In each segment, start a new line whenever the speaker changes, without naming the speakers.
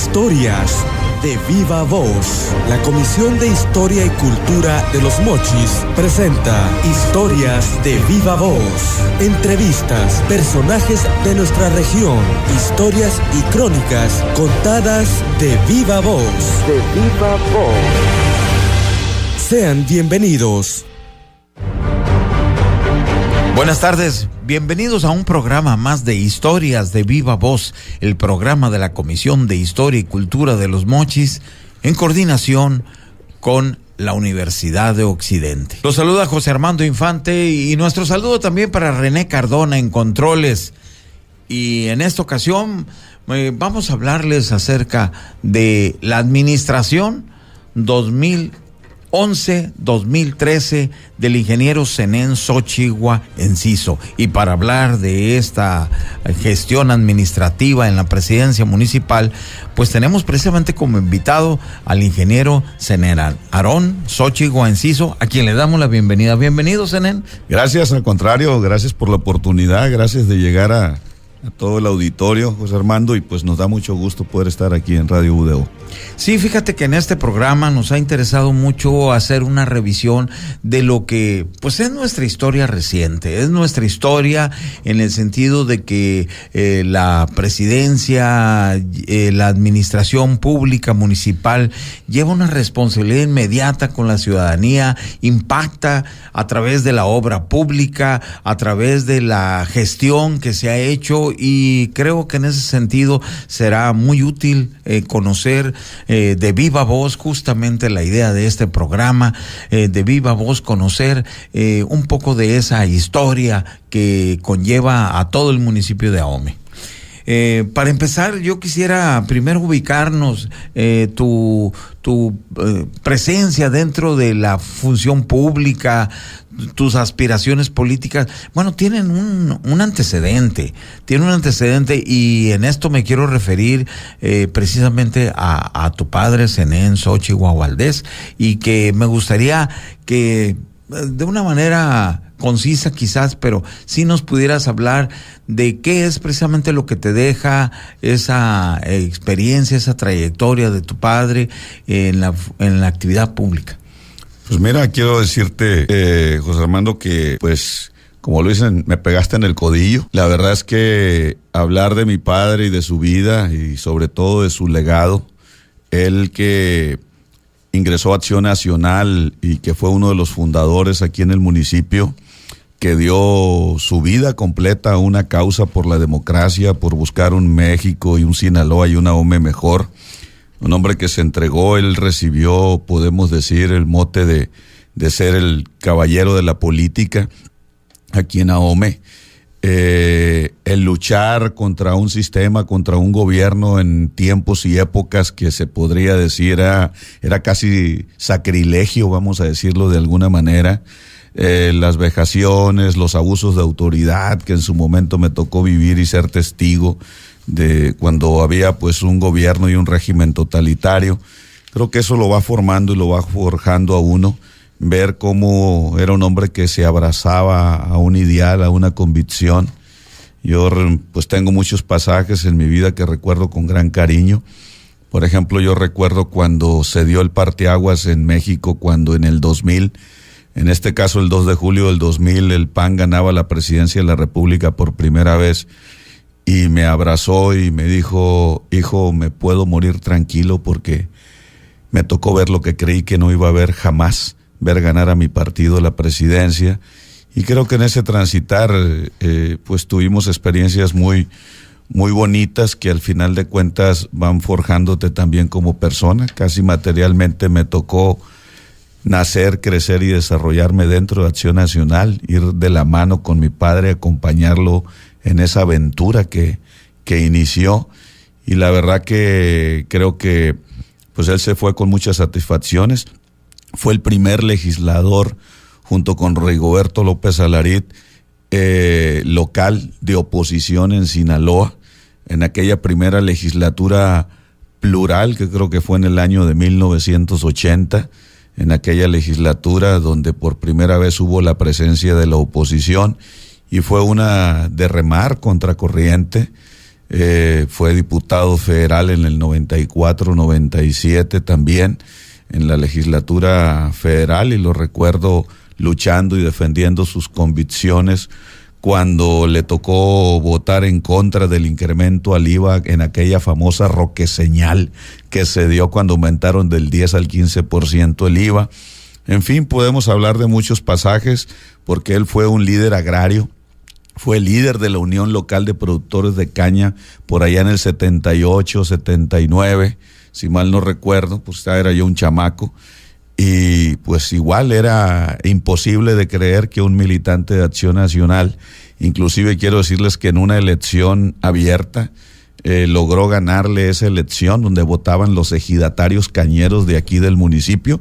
Historias de Viva Voz. La Comisión de Historia y Cultura de Los Mochis presenta Historias de Viva Voz. Entrevistas, personajes de nuestra región, historias y crónicas contadas de viva voz. De viva voz. Sean bienvenidos.
Buenas tardes, bienvenidos a un programa más de Historias de Viva Voz, el programa de la Comisión de Historia y Cultura de Los Mochis, en coordinación con la Universidad de Occidente. Los saluda José Armando Infante y nuestro saludo también para René Cardona en controles. Y en esta ocasión vamos a hablarles acerca de la administración 2011-2013 del ingeniero Zenén Xochitl Enciso. Y para hablar de esta gestión administrativa en la presidencia municipal, pues tenemos precisamente como invitado al ingeniero Zenén Aarón Xochitl Enciso, a quien le damos la bienvenida. Bienvenido, Zenén.
Gracias, al contrario, gracias por la oportunidad, gracias de llegar a todo el auditorio, José Armando, y pues nos da mucho gusto poder estar aquí en Radio UDO.
Sí, fíjate que en este programa nos ha interesado mucho hacer una revisión de lo que pues es nuestra historia reciente, es nuestra historia en el sentido de que la presidencia, la administración pública municipal lleva una responsabilidad inmediata con la ciudadanía, impacta a través de la obra pública, a través de la gestión que se ha hecho, y creo que en ese sentido será muy útil conocer de viva voz justamente la idea de este programa, de viva voz conocer un poco de esa historia que conlleva a todo el municipio de Ahome. Para empezar, yo quisiera primero ubicarnos tu presencia dentro de la función pública, tus aspiraciones políticas. Bueno, tienen un antecedente, y en esto me quiero referir precisamente a tu padre, Zenén Xochitl Valdés, y que me gustaría que de una manera concisa quizás, pero si nos pudieras hablar de qué es precisamente lo que te deja esa experiencia, esa trayectoria de tu padre en la actividad pública.
Pues mira, quiero decirte, José Armando, que pues, como lo dicen, me pegaste en el codillo. La verdad es que hablar de mi padre y de su vida y sobre todo de su legado, él que ingresó a Acción Nacional y que fue uno de los fundadores aquí en el municipio, que dio su vida completa a una causa por la democracia, por buscar un México y un Sinaloa y una Ahome mejor. Un hombre que se entregó, él recibió, podemos decir, el mote de ser el caballero de la política aquí en Ahome. El luchar contra un sistema, contra un gobierno en tiempos y épocas que se podría decir era casi sacrilegio, vamos a decirlo de alguna manera. Las vejaciones, los abusos de autoridad que en su momento me tocó vivir y ser testigo de cuando había pues un gobierno y un régimen totalitario. Creo que eso lo va formando y lo va forjando a uno, ver cómo era un hombre que se abrazaba a un ideal, a una convicción. Yo pues tengo muchos pasajes en mi vida que recuerdo con gran cariño. Por ejemplo, yo recuerdo cuando se dio el parteaguas en México, cuando en el 2000, en este caso el 2 de julio del 2000, el PAN ganaba la presidencia de la República por primera vez. Y me abrazó y me dijo, hijo, me puedo morir tranquilo porque me tocó ver lo que creí que no iba a ver jamás, ver ganar a mi partido la presidencia. Y creo que en ese transitar pues tuvimos experiencias muy, muy bonitas que al final de cuentas van forjándote también como persona. Casi materialmente me tocó nacer, crecer y desarrollarme dentro de Acción Nacional, ir de la mano con mi padre, acompañarlo en esa aventura que inició, y la verdad que creo que pues él se fue con muchas satisfacciones. Fue el primer legislador junto con Rigoberto López Alarit local de oposición en Sinaloa, en aquella primera legislatura plural que creo que fue en el año de 1980, en aquella legislatura donde por primera vez hubo la presencia de la oposición, y fue una de remar contracorriente. fue diputado federal en el 94-97 también, en la legislatura federal, y lo recuerdo luchando y defendiendo sus convicciones cuando le tocó votar en contra del incremento al IVA en aquella famosa roqueseñal que se dio cuando aumentaron del 10 al 15% el IVA. En fin, podemos hablar de muchos pasajes porque él fue un líder agrario, fue líder de la Unión Local de Productores de Caña por allá en el 78, 79, si mal no recuerdo, pues era yo un chamaco. Y pues igual era imposible de creer que un militante de Acción Nacional, inclusive quiero decirles que en una elección abierta, logró ganarle esa elección donde votaban los ejidatarios cañeros de aquí del municipio.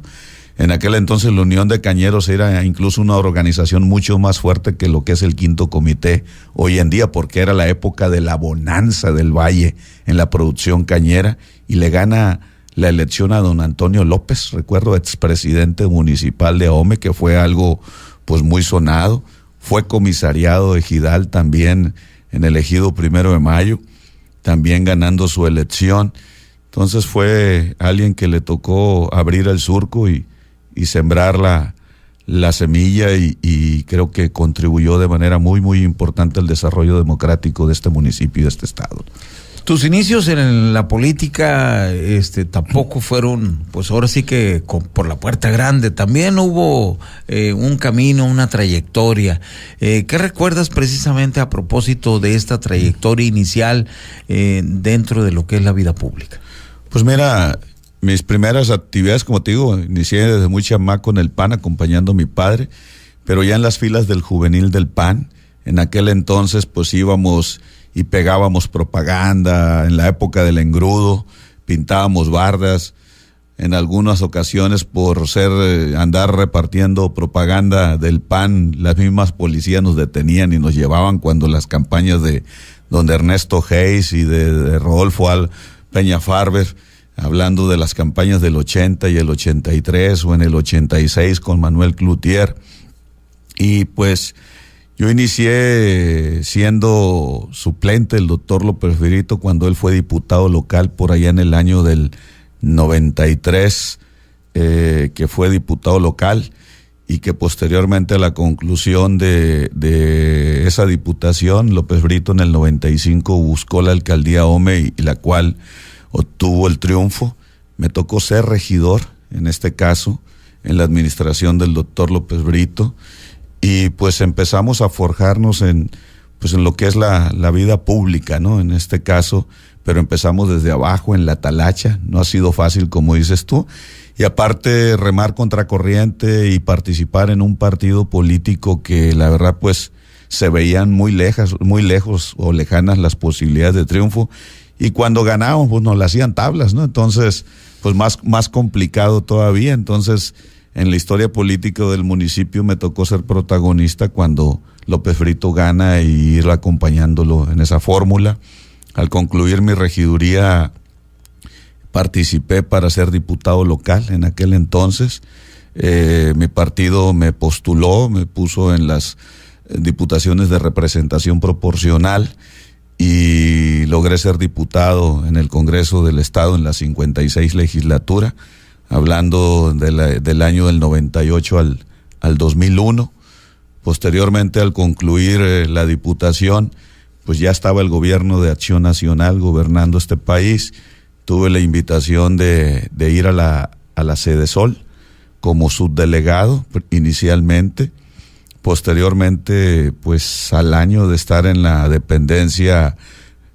En aquel entonces la Unión de Cañeros era incluso una organización mucho más fuerte que lo que es el Quinto Comité hoy en día, porque era la época de la bonanza del valle en la producción cañera, y le gana la elección a don Antonio López, recuerdo, expresidente municipal de Ahome, que fue algo pues muy sonado. Fue comisariado ejidal también en el ejido 1 de Mayo, también ganando su elección. Entonces fue alguien que le tocó abrir el surco y sembrar la semilla, y creo que contribuyó de manera muy, muy importante al desarrollo democrático de este municipio y de este estado.
Tus inicios en la política tampoco fueron, pues ahora sí que por la puerta grande. También hubo un camino, una trayectoria. ¿Qué recuerdas precisamente a propósito de esta trayectoria inicial dentro de lo que es la vida pública?
Pues mira, mis primeras actividades, como te digo, inicié desde muy chamaco en el PAN, acompañando a mi padre, pero ya en las filas del juvenil del PAN. En aquel entonces pues íbamos y pegábamos propaganda, en la época del engrudo, pintábamos bardas. En algunas ocasiones por andar repartiendo propaganda del PAN, las mismas policías nos detenían y nos llevaban cuando las campañas de don Ernesto Hayes y de Rodolfo Peña Farber, hablando de las campañas del 80 y el 83 o en el 86 con Manuel Cloutier. Y pues yo inicié siendo suplente del doctor López Brito cuando él fue diputado local por allá en el año del 93, que fue diputado local, y que posteriormente a la conclusión de esa diputación, López Brito en el 95 buscó la alcaldía Ahome y la cual obtuvo el triunfo. Me tocó ser regidor, en este caso, en la administración del doctor López Brito. Y pues empezamos a forjarnos en lo que es la vida pública, ¿no? En este caso, pero empezamos desde abajo, en la talacha. No ha sido fácil, como dices tú. Y aparte, remar contracorriente y participar en un partido político que la verdad pues se veían muy lejos o lejanas las posibilidades de triunfo. Y cuando ganábamos, pues nos la hacían tablas, ¿no? Entonces, pues más complicado todavía. Entonces, en la historia política del municipio me tocó ser protagonista cuando López Brito gana y ir acompañándolo en esa fórmula. Al concluir mi regiduría, participé para ser diputado local en aquel entonces. Mi partido me postuló, me puso en las diputaciones de representación proporcional y logré ser diputado en el Congreso del Estado en la 56 legislatura, hablando del año del 98 al 2001. Posteriormente, al concluir la diputación, pues ya estaba el gobierno de Acción Nacional gobernando este país. Tuve la invitación de ir a la Sedesol como subdelegado inicialmente. Posteriormente, pues al año de estar en la dependencia,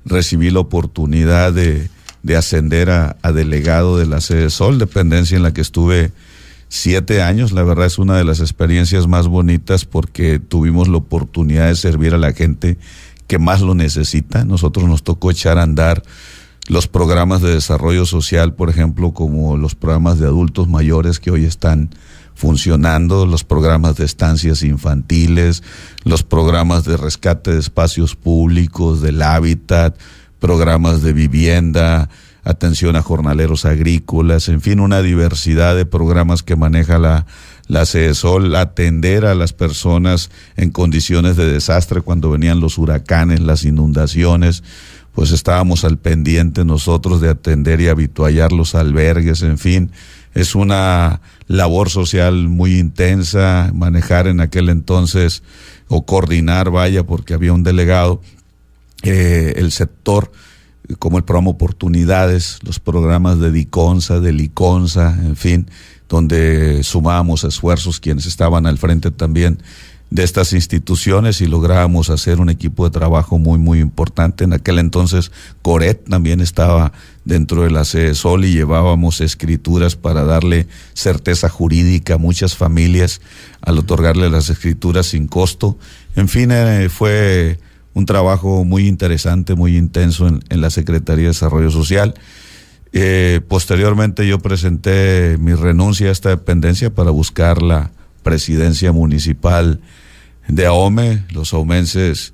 recibí la oportunidad de ascender a delegado de la Sedesol, dependencia en la que estuve 7 años. La verdad es una de las experiencias más bonitas porque tuvimos la oportunidad de servir a la gente que más lo necesita. Nosotros nos tocó echar a andar los programas de desarrollo social, por ejemplo, como los programas de adultos mayores que hoy están funcionando, los programas de estancias infantiles, los programas de rescate de espacios públicos, del hábitat, programas de vivienda, atención a jornaleros agrícolas, en fin, una diversidad de programas que maneja la Sedesol, atender a las personas en condiciones de desastre cuando venían los huracanes, las inundaciones. pues estábamos al pendiente nosotros de atender y habituallar los albergues, en fin. Es una labor social muy intensa, manejar en aquel entonces, o coordinar, vaya, porque había un delegado, el sector, como el programa Oportunidades, los programas de DICONSA, de LICONSA, en fin, donde sumábamos esfuerzos quienes estaban al frente también de estas instituciones y lográbamos hacer un equipo de trabajo muy, muy importante. En aquel entonces Coret también estaba dentro de la CEDESOL y llevábamos escrituras para darle certeza jurídica a muchas familias al otorgarle las escrituras sin costo. En fin, fue un trabajo muy interesante, muy intenso en la Secretaría de Desarrollo Social. Posteriormente yo presenté mi renuncia a esta dependencia para buscar la presidencia municipal de Ahome. Los ahumenses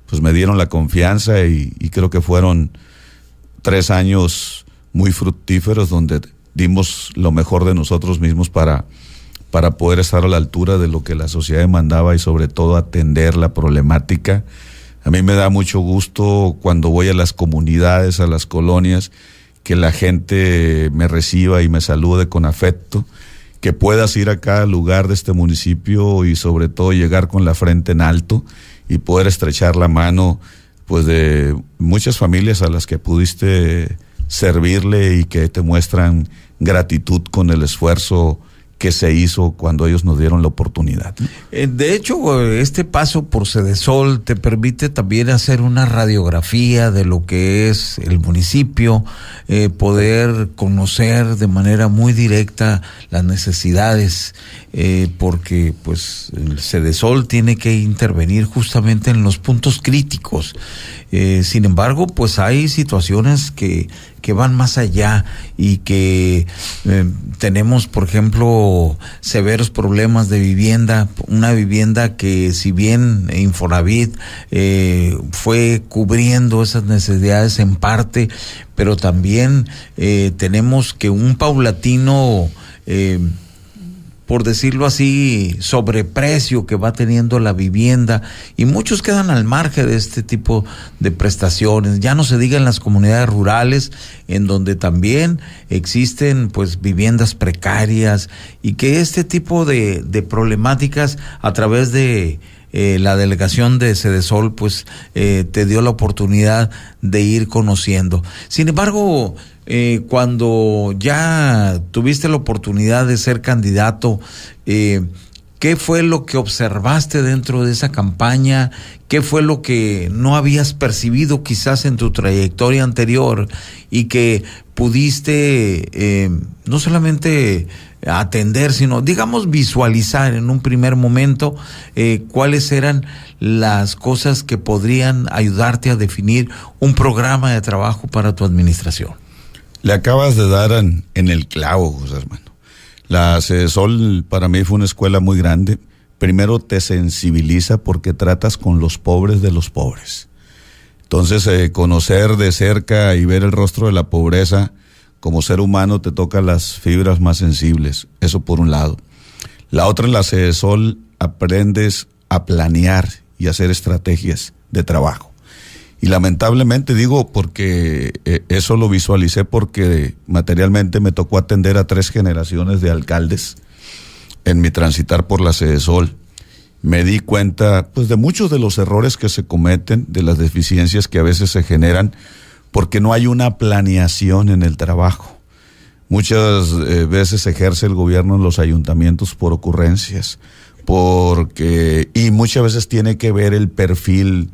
pues me dieron la confianza y creo que fueron 3 años muy fructíferos donde dimos lo mejor de nosotros mismos para poder estar a la altura de lo que la sociedad demandaba y sobre todo atender la problemática. A mí me da mucho gusto cuando voy a las comunidades, a las colonias, que la gente me reciba y me salude con afecto, que puedas ir a cada lugar de este municipio y sobre todo llegar con la frente en alto y poder estrechar la mano pues de muchas familias a las que pudiste servirle y que te muestran gratitud con el esfuerzo que se hizo cuando ellos nos dieron la oportunidad.
De hecho, este paso por CEDESOL te permite también hacer una radiografía de lo que es el municipio, poder conocer de manera muy directa las necesidades, porque pues el CEDESOL tiene que intervenir justamente en los puntos críticos. Sin embargo, pues hay situaciones que van más allá y que tenemos, por ejemplo, severos problemas de vivienda, una vivienda que si bien Infonavit fue cubriendo esas necesidades en parte, pero también tenemos que un paulatino por decirlo así, sobreprecio que va teniendo la vivienda, y muchos quedan al margen de este tipo de prestaciones. Ya no se diga en las comunidades rurales, en donde también existen pues viviendas precarias, y que este tipo de problemáticas a través de la delegación de CEDESOL pues te dio la oportunidad de ir conociendo. Sin embargo, cuando ya tuviste la oportunidad de ser candidato, ¿qué fue lo que observaste dentro de esa campaña? ¿Qué fue lo que no habías percibido quizás en tu trayectoria anterior y que pudiste no solamente atender, sino digamos visualizar en un primer momento cuáles eran las cosas que podrían ayudarte a definir un programa de trabajo para tu administración?
Le acabas de dar en el clavo, José Armando. La CEDESOL para mí fue una escuela muy grande. Primero te sensibiliza porque tratas con los pobres de los pobres. Entonces conocer de cerca y ver el rostro de la pobreza como ser humano te toca las fibras más sensibles. Eso por un lado. La otra, en la CEDESOL aprendes a planear y hacer estrategias de trabajo. Y lamentablemente digo porque eso lo visualicé porque materialmente me tocó atender a 3 generaciones de alcaldes en mi transitar por la CEDESOL. Me di cuenta pues de muchos de los errores que se cometen, de las deficiencias que a veces se generan porque no hay una planeación en el trabajo. Muchas veces se ejerce el gobierno en los ayuntamientos por ocurrencias, y muchas veces tiene que ver el perfil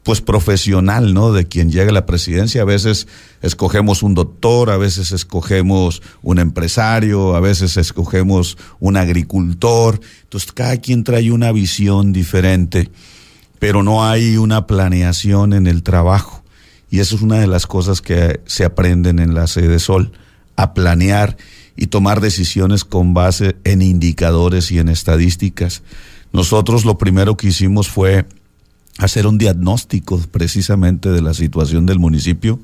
pues profesional, ¿no? De quien llega a la presidencia. A veces escogemos un doctor, a veces escogemos un empresario, a veces escogemos un agricultor. Entonces cada quien trae una visión diferente, pero no hay una planeación en el trabajo. Y eso es una de las cosas que se aprenden en la CEDESOL, a planear y tomar decisiones con base en indicadores y en estadísticas. Nosotros lo primero que hicimos fue hacer un diagnóstico precisamente de la situación del municipio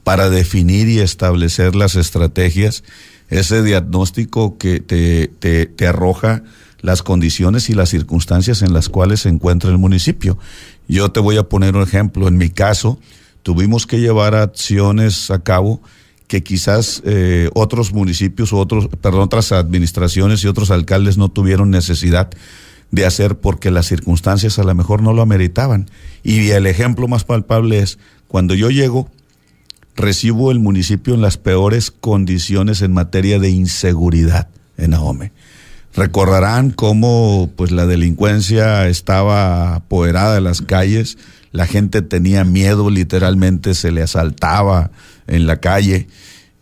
para definir y establecer las estrategias. Ese diagnóstico que te arroja las condiciones y las circunstancias en las cuales se encuentra el municipio. Yo te voy a poner un ejemplo. En mi caso, tuvimos que llevar acciones a cabo que quizás otros municipios o otras administraciones y otros alcaldes no tuvieron necesidad de hacer porque las circunstancias a lo mejor no lo ameritaban. Y el ejemplo más palpable es cuando yo llego, recibo el municipio en las peores condiciones en materia de inseguridad en Ahome. Recordarán cómo pues la delincuencia estaba apoderada de las calles, la gente tenía miedo, literalmente se le asaltaba en la calle.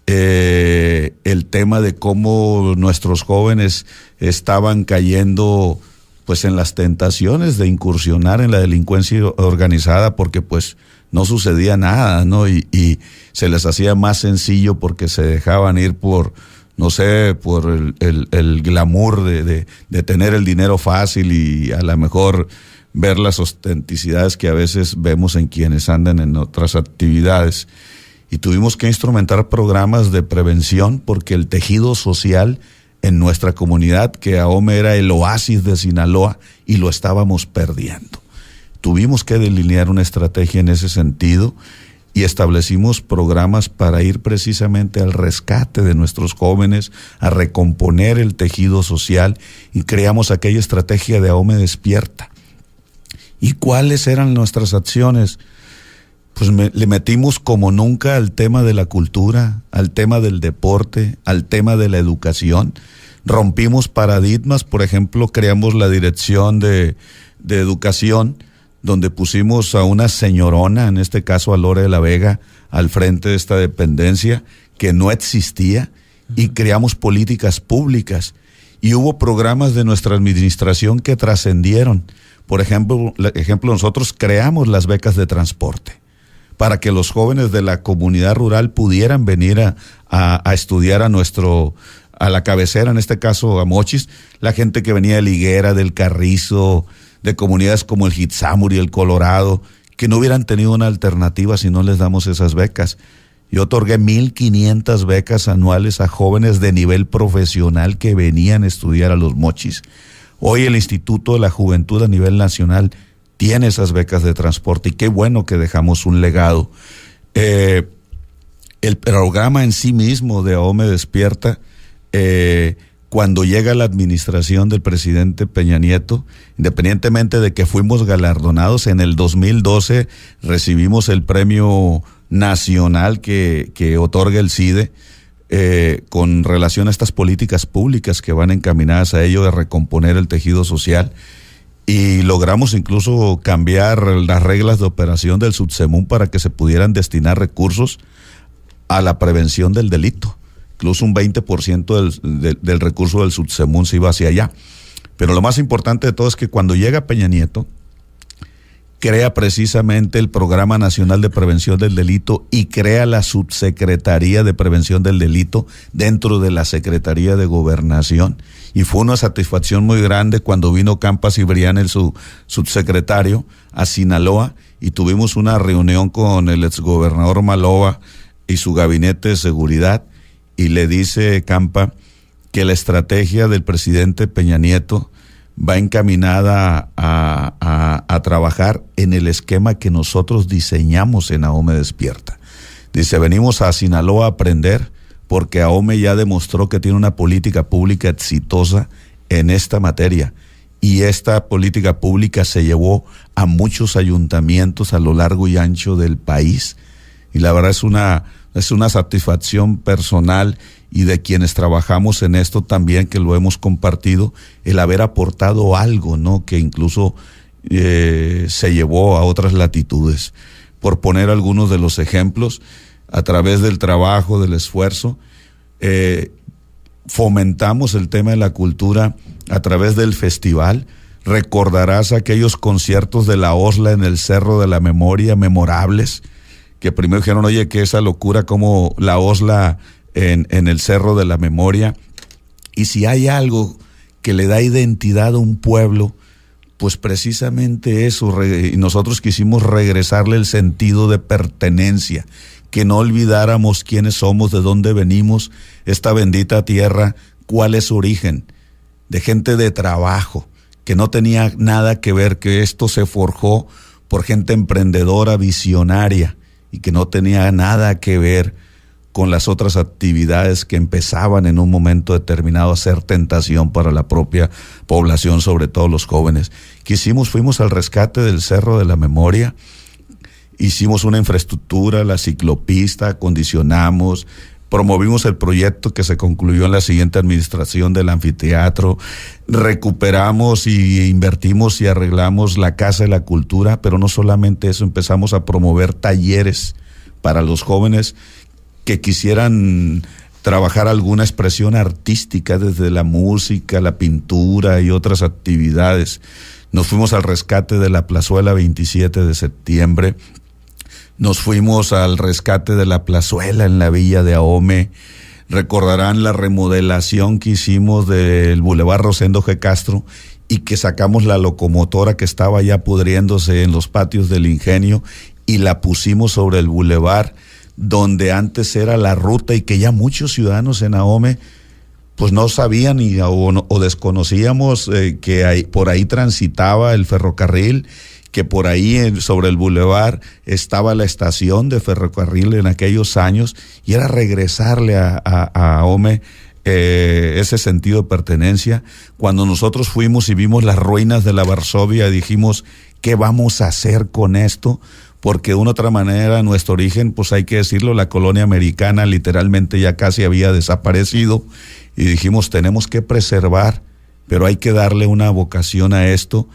El tema de cómo nuestros jóvenes estaban cayendo pues en las tentaciones de incursionar en la delincuencia organizada porque pues no sucedía nada, ¿no? Y se les hacía más sencillo porque se dejaban ir por, no sé, por el glamour de tener el dinero fácil y a lo mejor ver las ostenticidades que a veces vemos en quienes andan en otras actividades. Y tuvimos que instrumentar programas de prevención porque el tejido social en nuestra comunidad, que Ahome era el oasis de Sinaloa, y lo estábamos perdiendo. Tuvimos que delinear una estrategia en ese sentido y establecimos programas para ir precisamente al rescate de nuestros jóvenes, a recomponer el tejido social, y creamos aquella estrategia de Ahome Despierta. ¿Y cuáles eran nuestras acciones? Pues le metimos como nunca al tema de la cultura, al tema del deporte, al tema de la educación. Rompimos paradigmas, por ejemplo, creamos la dirección de educación, donde pusimos a una señorona, en este caso a Lore de la Vega, al frente de esta dependencia, que no existía, y creamos políticas públicas. Y hubo programas de nuestra administración que trascendieron. Por ejemplo, nosotros creamos las becas de transporte para que los jóvenes de la comunidad rural pudieran venir a estudiar a la cabecera, en este caso a Mochis, la gente que venía de Liguera, del Carrizo, de comunidades como el Hitsamur y el Colorado, que no hubieran tenido una alternativa si no les damos esas becas. Yo otorgué 1,500 becas anuales a jóvenes de nivel profesional que venían a estudiar a los Mochis. Hoy el Instituto de la Juventud a nivel nacional tiene esas becas de transporte, y qué bueno que dejamos un legado. El programa en sí mismo de Ahome Despierta, cuando llega la administración del presidente Peña Nieto, independientemente de que fuimos galardonados, en el 2012 recibimos el premio nacional que otorga el CIDE, con relación a estas políticas públicas que van encaminadas a ello de recomponer el tejido social. Y logramos incluso cambiar las reglas de operación del Subsemún para que se pudieran destinar recursos a la prevención del delito. Incluso un 20% del recurso del Subsemún se iba hacia allá. Pero lo más importante de todo es que cuando llega Peña Nieto, crea precisamente el Programa Nacional de Prevención del Delito y crea la Subsecretaría de Prevención del Delito dentro de la Secretaría de Gobernación. Y fue una satisfacción muy grande cuando vino Campa Cibrián, el subsecretario, a Sinaloa, y tuvimos una reunión con el exgobernador Maloba y su gabinete de seguridad, y le dice Campa que la estrategia del presidente Peña Nieto va encaminada a trabajar en el esquema que nosotros diseñamos en Ahome Despierta. Dice, venimos a Sinaloa a aprender porque Ahome ya demostró que tiene una política pública exitosa en esta materia, y esta política pública se llevó a muchos ayuntamientos a lo largo y ancho del país, y la verdad es una satisfacción personal y de quienes trabajamos en esto también, que lo hemos compartido, el haber aportado algo, ¿no? Que incluso se llevó a otras latitudes. Por poner algunos de los ejemplos, a través del trabajo, del esfuerzo, fomentamos el tema de la cultura a través del festival. Recordarás aquellos conciertos de la Osla en el Cerro de la Memoria, memorables, que primero dijeron, oye, que esa locura como la Osla en el Cerro de la Memoria. Y si hay algo que le da identidad a un pueblo, pues precisamente eso, y nosotros quisimos regresarle el sentido de pertenencia, que no olvidáramos quiénes somos, de dónde venimos, esta bendita tierra, cuál es su origen, de gente de trabajo, que no tenía nada que ver, que esto se forjó por gente emprendedora, visionaria, y que no tenía nada que ver con las otras actividades que empezaban en un momento determinado a ser tentación para la propia población, sobre todo los jóvenes. ¿Qué hicimos? Fuimos al rescate del Cerro de la Memoria, hicimos una infraestructura, la ciclopista, acondicionamos, promovimos el proyecto que se concluyó en la siguiente administración del anfiteatro, recuperamos y invertimos y arreglamos la Casa de la Cultura, pero no solamente eso, empezamos a promover talleres para los jóvenes que quisieran trabajar alguna expresión artística desde la música, la pintura y otras actividades. Nos fuimos al rescate de la plazuela 27 de septiembre, nos fuimos al rescate de la plazuela en la villa de Ahome. Recordarán la remodelación que hicimos del Boulevard Rosendo G. Castro y que sacamos la locomotora que estaba ya pudriéndose en los patios del Ingenio y la pusimos sobre el bulevar donde antes era la ruta y que ya muchos ciudadanos en Ahome pues no sabían o desconocíamos que por ahí transitaba el ferrocarril, que por ahí sobre el bulevar estaba la estación de ferrocarril en aquellos años, y era regresarle a Ahome ese sentido de pertenencia. Cuando nosotros fuimos y vimos las ruinas de la Varsovia, dijimos, ¿qué vamos a hacer con esto? Porque de una otra manera nuestro origen, pues hay que decirlo, la colonia americana literalmente ya casi había desaparecido, y dijimos, tenemos que preservar, pero hay que darle una vocación a esto.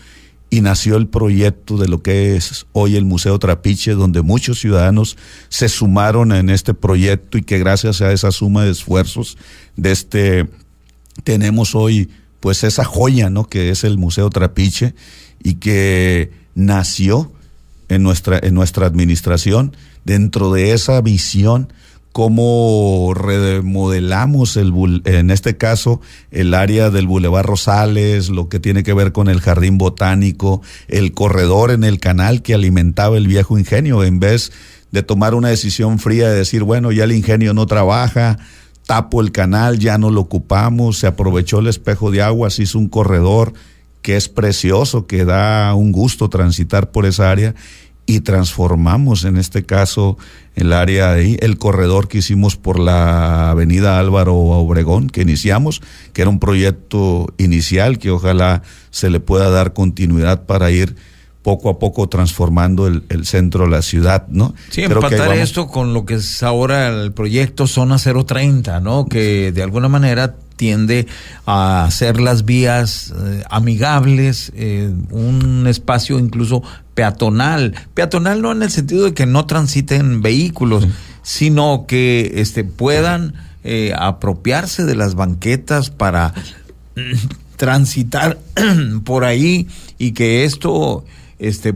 Y nació el proyecto de lo que es hoy el Museo Trapiche, donde muchos ciudadanos se sumaron en este proyecto y que gracias a esa suma de esfuerzos tenemos hoy pues esa joya, ¿no?, que es el Museo Trapiche, y que nació en nuestra administración dentro de esa visión. Cómo remodelamos en este caso el área del Boulevard Rosales, lo que tiene que ver con el Jardín Botánico, el corredor en el canal que alimentaba el viejo ingenio, en vez de tomar una decisión fría de decir, bueno, ya el ingenio no trabaja, tapo el canal, ya no lo ocupamos, se aprovechó el espejo de agua, se hizo un corredor que es precioso, que da un gusto transitar por esa área, y transformamos en este caso el área de ahí, el corredor que hicimos por la avenida Álvaro Obregón, que iniciamos, que era un proyecto inicial que ojalá se le pueda dar continuidad para ir poco a poco transformando el centro de la ciudad, ¿no?
Sí, empatar esto con lo que es ahora el proyecto Zona 030, ¿no? Que de alguna manera tiende a hacer las vías amigables, un espacio incluso peatonal no en el sentido de que no transiten vehículos, sino que puedan apropiarse de las banquetas para transitar por ahí, y que esto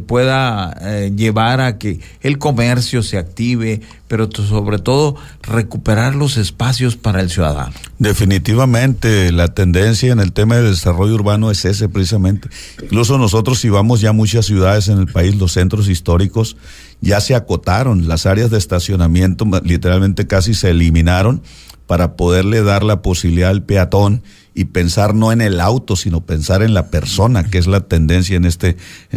pueda llevar a que el comercio se active, pero sobre todo recuperar los espacios para el ciudadano.
Definitivamente la tendencia en el tema del desarrollo urbano es ese precisamente. Incluso nosotros, si vamos ya a muchas ciudades en el país, los centros históricos ya se acotaron, las áreas de estacionamiento literalmente casi se eliminaron para poderle dar la posibilidad al peatón y pensar no en el auto, sino pensar en la persona, que es la tendencia en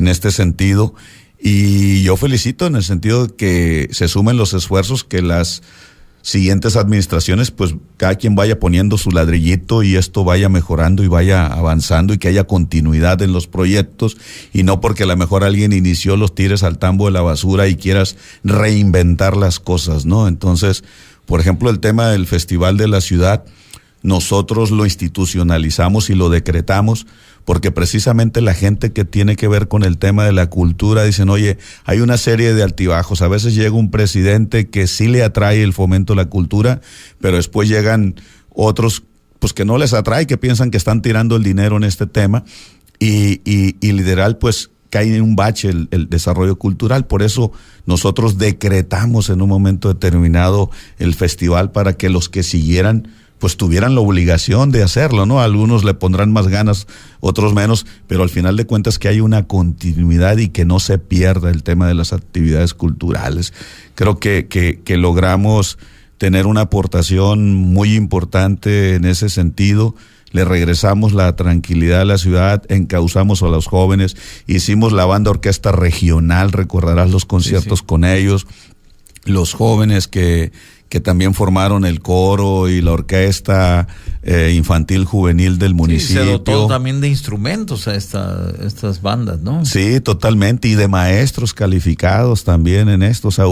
este sentido. Y yo felicito en el sentido de que se sumen los esfuerzos, que las siguientes administraciones, pues cada quien vaya poniendo su ladrillito y esto vaya mejorando y vaya avanzando, y que haya continuidad en los proyectos, y no porque a lo mejor alguien inició los tires al tambo de la basura y quieras reinventar las cosas, ¿no? Entonces, por ejemplo, el tema del Festival de la Ciudad, nosotros lo institucionalizamos y lo decretamos porque precisamente la gente que tiene que ver con el tema de la cultura dicen, oye, hay una serie de altibajos, a veces llega un presidente que sí le atrae el fomento de la cultura, pero después llegan otros pues que no les atrae, que piensan que están tirando el dinero en este tema, y literal pues cae en un bache el desarrollo cultural. Por eso nosotros decretamos en un momento determinado el festival para que los que siguieran pues tuvieran la obligación de hacerlo, ¿no? Algunos le pondrán más ganas, otros menos, pero al final de cuentas que hay una continuidad y que no se pierda el tema de las actividades culturales. Creo que logramos tener una aportación muy importante en ese sentido. Le regresamos la tranquilidad a la ciudad, encauzamos a los jóvenes, hicimos la banda orquesta regional, recordarás los conciertos con ellos. los jóvenes que también formaron el coro y la orquesta infantil juvenil del municipio.
Sí, se dotó también de instrumentos a estas bandas, ¿no?
Sí, totalmente, y de maestros calificados también en esto. O sea,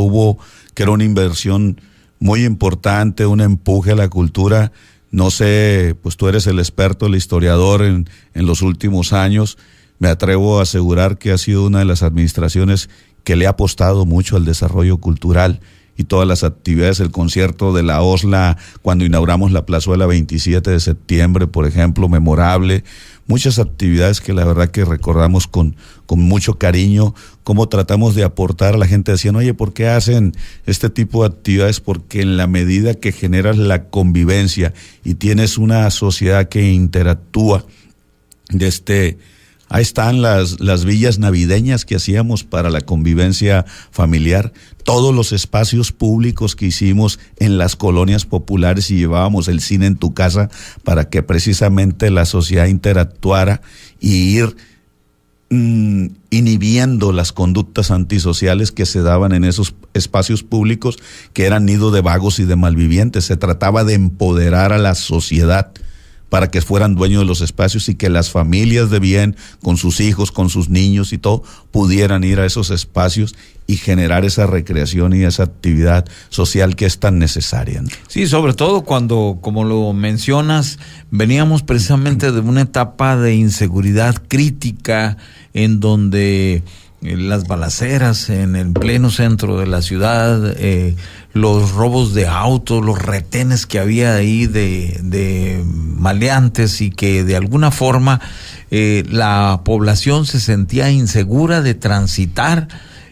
que era una inversión muy importante, un empuje a la cultura. No sé, pues tú eres el experto, el historiador en los últimos años. Me atrevo a asegurar que ha sido una de las administraciones que le ha apostado mucho al desarrollo cultural y todas las actividades, el concierto de la OSLA, cuando inauguramos la plazuela 27 de septiembre, por ejemplo, memorable. Muchas actividades que la verdad que recordamos con mucho cariño, cómo tratamos de aportar a la gente. Decían, oye, ¿por qué hacen este tipo de actividades? Porque en la medida que generas la convivencia y tienes una sociedad que interactúa, ahí están las villas navideñas que hacíamos para la convivencia familiar, todos los espacios públicos que hicimos en las colonias populares y llevábamos el cine en tu casa para que precisamente la sociedad interactuara y ir inhibiendo las conductas antisociales que se daban en esos espacios públicos que eran nido de vagos y de malvivientes. Se trataba de empoderar a la sociedad para que fueran dueños de los espacios y que las familias de bien, con sus hijos, con sus niños y todo, pudieran ir a esos espacios y generar esa recreación y esa actividad social que es tan necesaria, ¿no?
Sí, sobre todo cuando, como lo mencionas, veníamos precisamente de una etapa de inseguridad crítica en donde las balaceras en el pleno centro de la ciudad, los robos de autos, los retenes que había ahí de maleantes y que de alguna forma la población se sentía insegura de transitar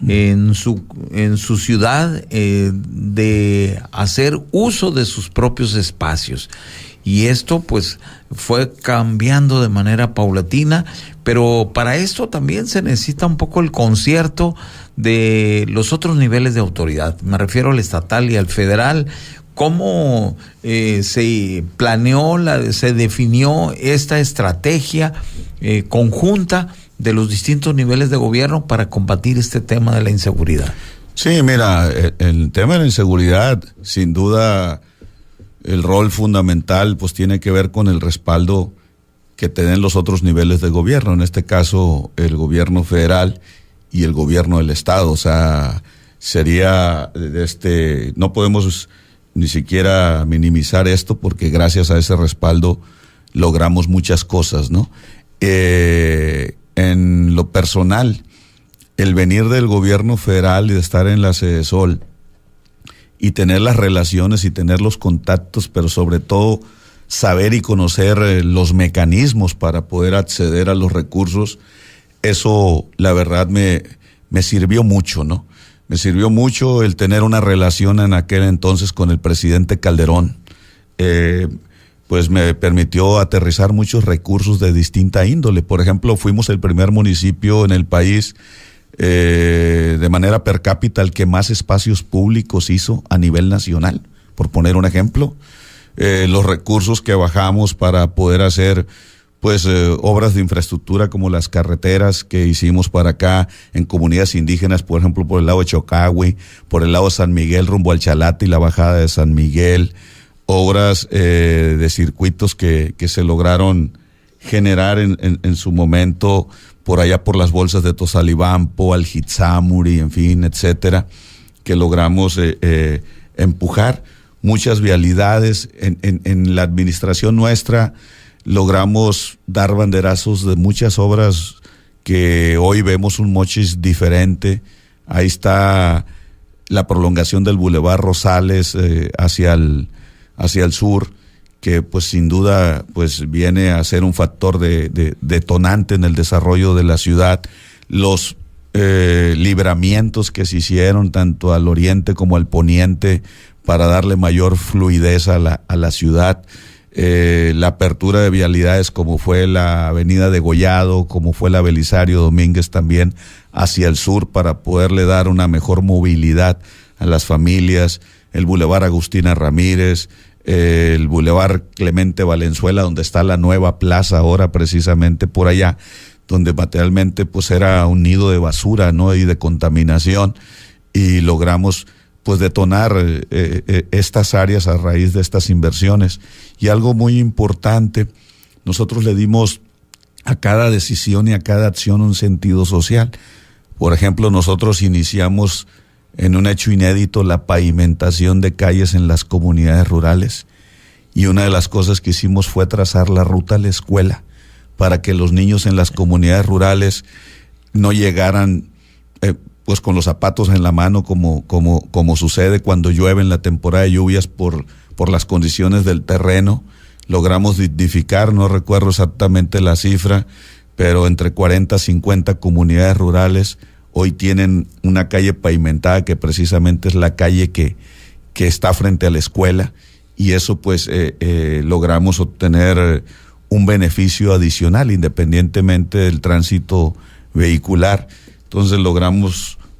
en su ciudad, de hacer uso de sus propios espacios. Y esto pues fue cambiando de manera paulatina, pero para esto también se necesita un poco el concierto de los otros niveles de autoridad. Me refiero al estatal y al federal. ¿Cómo se planeó, se definió esta estrategia conjunta de los distintos niveles de gobierno para combatir este tema de la inseguridad?
Sí, mira, el tema de la inseguridad, sin duda, el rol fundamental pues tiene que ver con el respaldo que tienen los otros niveles de gobierno, en este caso el gobierno federal y el gobierno del estado. O sea, sería no podemos ni siquiera minimizar esto porque gracias a ese respaldo logramos muchas cosas, ¿no? En lo personal, el venir del gobierno federal y de estar en la Sedesol y tener las relaciones y tener los contactos, pero sobre todo saber y conocer los mecanismos para poder acceder a los recursos, eso la verdad me sirvió mucho, ¿no? Me sirvió mucho el tener una relación en aquel entonces con el presidente Calderón, pues me permitió aterrizar muchos recursos de distinta índole. Por ejemplo, fuimos el primer municipio en el país de manera per cápita el que más espacios públicos hizo a nivel nacional, por poner un ejemplo. Los recursos que bajamos para poder hacer pues obras de infraestructura como las carreteras que hicimos para acá en comunidades indígenas, por ejemplo por el lado de Chocagüe, por el lado de San Miguel rumbo al Chalate y la bajada de San Miguel, obras de circuitos que se lograron generar en su momento por allá por las bolsas de Tozalibampo, Aljitzámuri, en fin, etcétera, que logramos empujar. Muchas vialidades en la administración nuestra, logramos dar banderazos de muchas obras que hoy vemos un Mochis diferente. Ahí está la prolongación del Boulevard Rosales hacia el sur, que pues sin duda pues viene a ser un factor de detonante en el desarrollo de la ciudad. Los libramientos que se hicieron tanto al oriente como al poniente para darle mayor fluidez a la ciudad, la apertura de vialidades como fue la avenida de Gollado, como fue la Belisario Domínguez también hacia el sur para poderle dar una mejor movilidad a las familias, el Boulevard Agustina Ramírez, el Boulevard Clemente Valenzuela, donde está la nueva plaza ahora precisamente por allá, donde materialmente pues era un nido de basura, ¿no? Y de contaminación, y logramos pues detonar estas áreas a raíz de estas inversiones. Y algo muy importante, nosotros le dimos a cada decisión y a cada acción un sentido social. Por ejemplo, nosotros iniciamos en un hecho inédito la pavimentación de calles en las comunidades rurales, y una de las cosas que hicimos fue trazar la ruta a la escuela para que los niños en las comunidades rurales no llegaran pues con los zapatos en la mano como sucede cuando llueve en la temporada de lluvias por las condiciones del terreno. Logramos dignificar, no recuerdo exactamente la cifra, pero entre 40 y 50 comunidades rurales hoy tienen una calle pavimentada, que precisamente es la calle que está frente a la escuela, y eso pues logramos obtener un beneficio adicional independientemente del tránsito vehicular. Entonces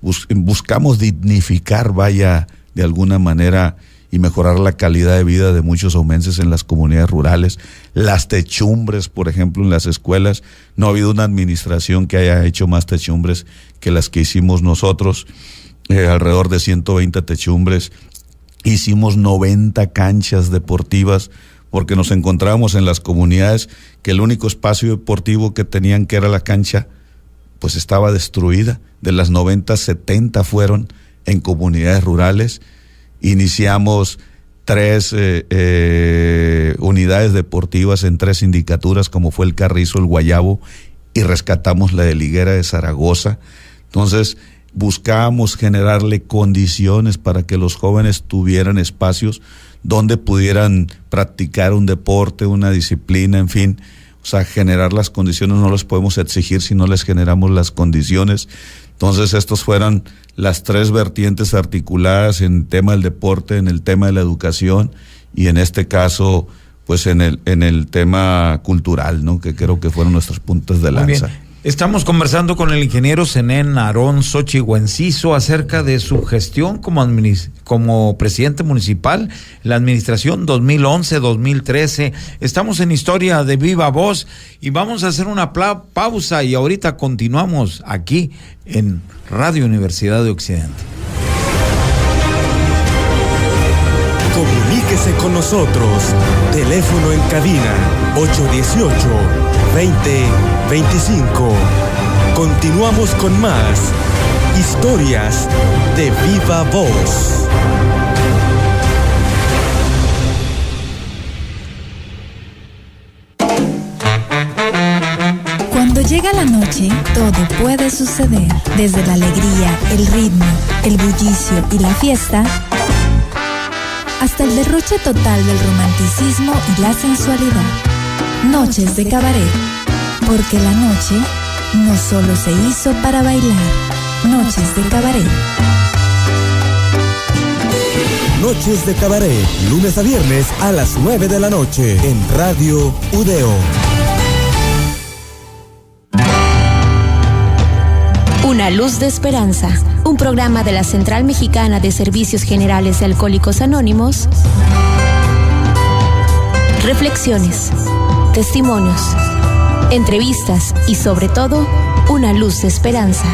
buscamos dignificar, de alguna manera, y mejorar la calidad de vida de muchos omenses en las comunidades rurales. Las techumbres, por ejemplo, en las escuelas, no ha habido una administración que haya hecho más techumbres que las que hicimos nosotros, alrededor de 120 techumbres. Hicimos 90 canchas deportivas, porque nos encontrábamos en las comunidades que el único espacio deportivo que tenían, que era la cancha, pues estaba destruida. De las 90, 70 fueron en comunidades rurales. Iniciamos 3 unidades deportivas en 3 sindicaturas, como fue el Carrizo, el Guayabo, y rescatamos la de Liguera de Zaragoza. Entonces buscábamos generarle condiciones para que los jóvenes tuvieran espacios donde pudieran practicar un deporte, una disciplina, en fin. O sea, generar las condiciones. No les podemos exigir si no les generamos las condiciones. Entonces, estos fueron las 3 vertientes articuladas en el tema del deporte, en el tema de la educación, y en este caso, pues en el tema cultural, ¿no? Que creo que fueron nuestros puntos de lanza.
Muy bien. Estamos conversando con el ingeniero Zenén Aarón Xochitl Enciso acerca de su gestión como presidente municipal, la administración 2011-2013. Estamos en Historia de Viva Voz y vamos a hacer una pausa, y ahorita continuamos aquí en Radio Universidad de Occidente.
Comuníquese con nosotros. Teléfono en cabina 818-2025. Continuamos con más Historias de Viva Voz.
Cuando llega la noche, todo puede suceder. Desde la alegría, el ritmo, el bullicio y la fiesta, hasta el derroche total del romanticismo y la sensualidad. Noches de cabaret, porque la noche no solo se hizo para bailar. Noches de cabaret.
Noches de Cabaret, lunes a viernes a las 9 de la noche en Radio Udeo.
Una luz de esperanza, un programa de la Central Mexicana de Servicios Generales de Alcohólicos Anónimos. Reflexiones, testimonios, entrevistas y sobre todo, una luz de esperanza.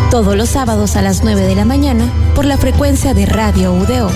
Todos los sábados a las 9 de la mañana por la frecuencia de Radio Udeo